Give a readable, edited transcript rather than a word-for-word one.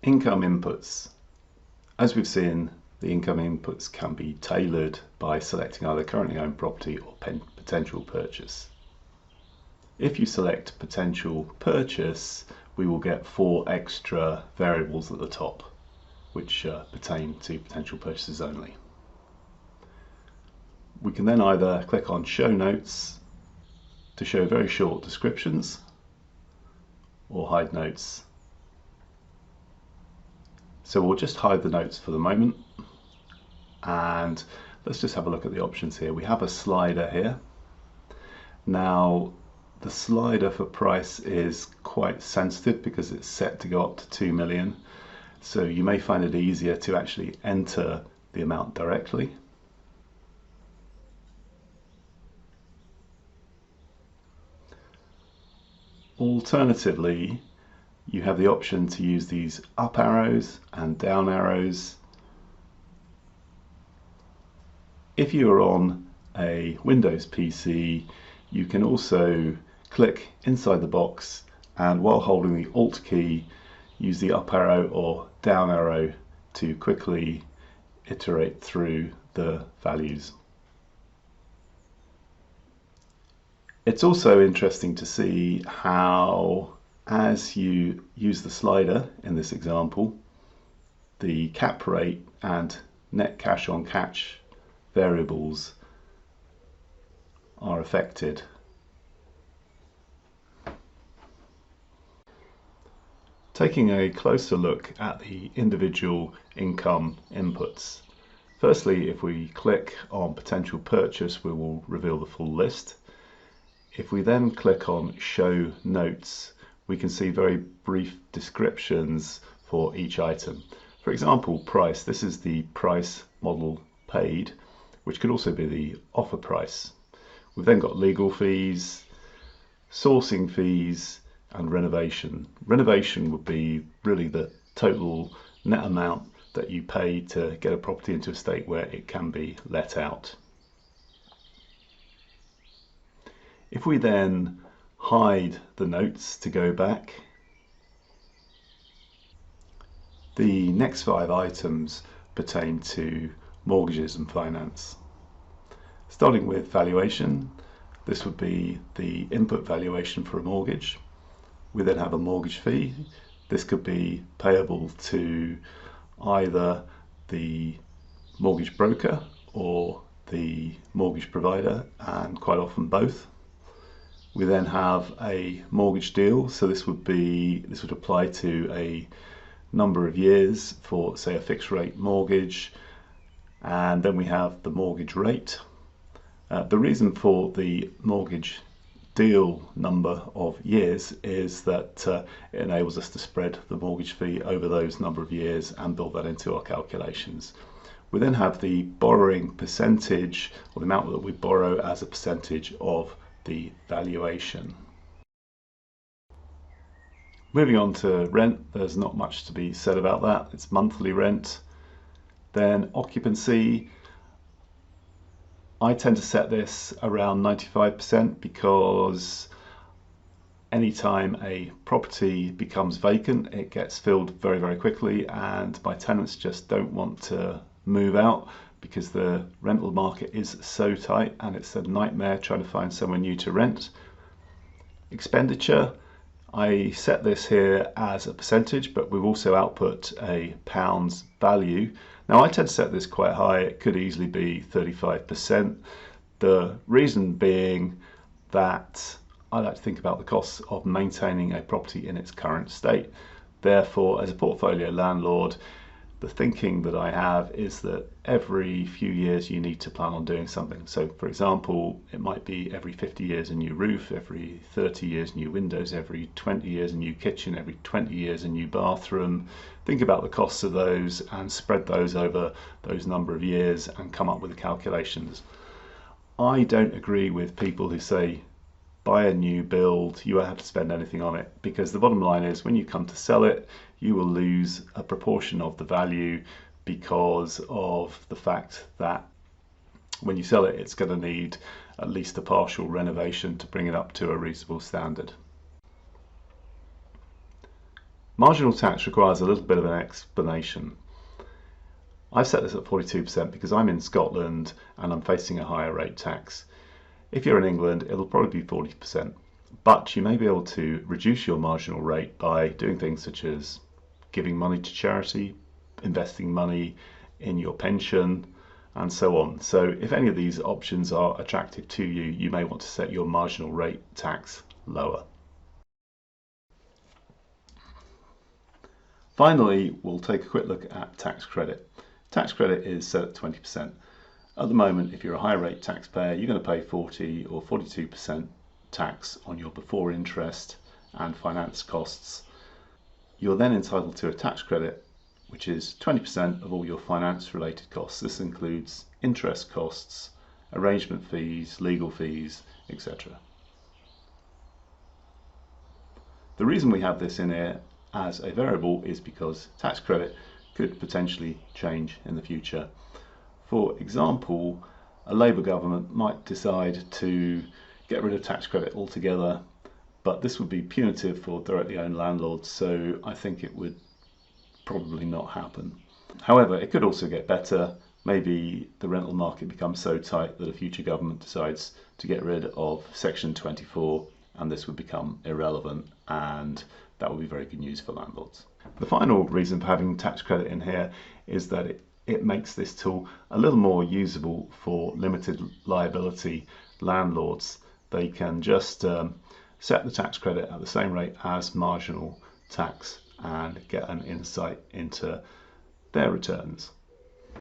Income inputs. As we've seen, the income inputs can be tailored by selecting either currently owned property or potential purchase. If you select potential purchase, we will get 4 extra variables at the top, which pertain to potential purchases only. We can then either click on Show Notes to show very short descriptions, or hide notes. So we'll just hide the notes for the moment, and let's just have a look at the options here. We have a slider here. Now the slider for price is quite sensitive because it's set to go up to 2 million, so you may find it easier to actually enter the amount directly. Alternatively, you have the option to use these up arrows and down arrows. If you are on a Windows PC, you can also click inside the box and while holding the Alt key, use the up arrow or down arrow to quickly iterate through the values. It's also interesting to see how, as you use the slider in this example, the cap rate and net cash on cash variables are affected. Taking a closer look at the individual income inputs. Firstly, if we click on potential purchase, we will reveal the full list. If we then click on Show Notes, we can see very brief descriptions for each item. For example, price. This is the price model paid, which could also be the offer price. We've then got legal fees, sourcing fees, and renovation. Renovation would be really the total net amount that you pay to get a property into a state where it can be let out. If we then hide the notes to go back, the next 5 items pertain to mortgages and finance. Starting with valuation, this would be the input valuation for a mortgage. We then have a mortgage fee. This could be payable to either the mortgage broker or the mortgage provider, and quite often both. We then have a mortgage deal, so this would apply to a number of years for, say, a fixed rate mortgage. And then we have the mortgage rate. The reason for the mortgage deal number of years is that it enables us to spread the mortgage fee over those number of years and build that into our calculations. We then have the borrowing percentage, or the amount that we borrow as a percentage of the valuation. Moving on to rent, there's not much to be said about that. It's monthly rent. Then occupancy, I tend to set this around 95% because anytime a property becomes vacant, it gets filled very, very quickly, and my tenants just don't want to move out because the rental market is so tight and it's a nightmare trying to find somewhere new to rent. Expenditure, I set this here as a percentage, but we've also output a pounds value. Now I tend to set this quite high. It could easily be 35%. The reason being that I like to think about the costs of maintaining a property in its current state. Therefore, as a portfolio landlord, the thinking that I have is that every few years you need to plan on doing something. So for example, it might be every 50 years a new roof, every 30 years new windows, every 20 years a new kitchen, every 20 years a new bathroom. Think about the costs of those and spread those over those number of years and come up with the calculations. I don't agree with people who say buy a new build, you won't have to spend anything on it, because the bottom line is when you come to sell it, you will lose a proportion of the value because of the fact that when you sell it, it's going to need at least a partial renovation to bring it up to a reasonable standard. Marginal tax requires a little bit of an explanation. I've set this at 42% because I'm in Scotland and I'm facing a higher rate tax. If you're in England, it'll probably be 40%, but you may be able to reduce your marginal rate by doing things such as giving money to charity, investing money in your pension, and so on. So if any of these options are attractive to you, you may want to set your marginal rate tax lower. Finally, we'll take a quick look at tax credit. Tax credit is set at 20%. At the moment, if you're a high rate taxpayer, you're going to pay 40 or 42% tax on your before interest and finance costs. You're then entitled to a tax credit, which is 20% of all your finance related costs. This includes interest costs, arrangement fees, legal fees, etc. The reason we have this in here as a variable is because tax credit could potentially change in the future. For example, a Labour government might decide to get rid of tax credit altogether, but this would be punitive for directly owned landlords, so I think it would probably not happen. However, it could also get better. Maybe the rental market becomes so tight that a future government decides to get rid of Section 24 and this would become irrelevant, and that would be very good news for landlords. The final reason for having tax credit in here is that it makes this tool a little more usable for limited liability landlords. They can just set the tax credit at the same rate as marginal tax and get an insight into their returns.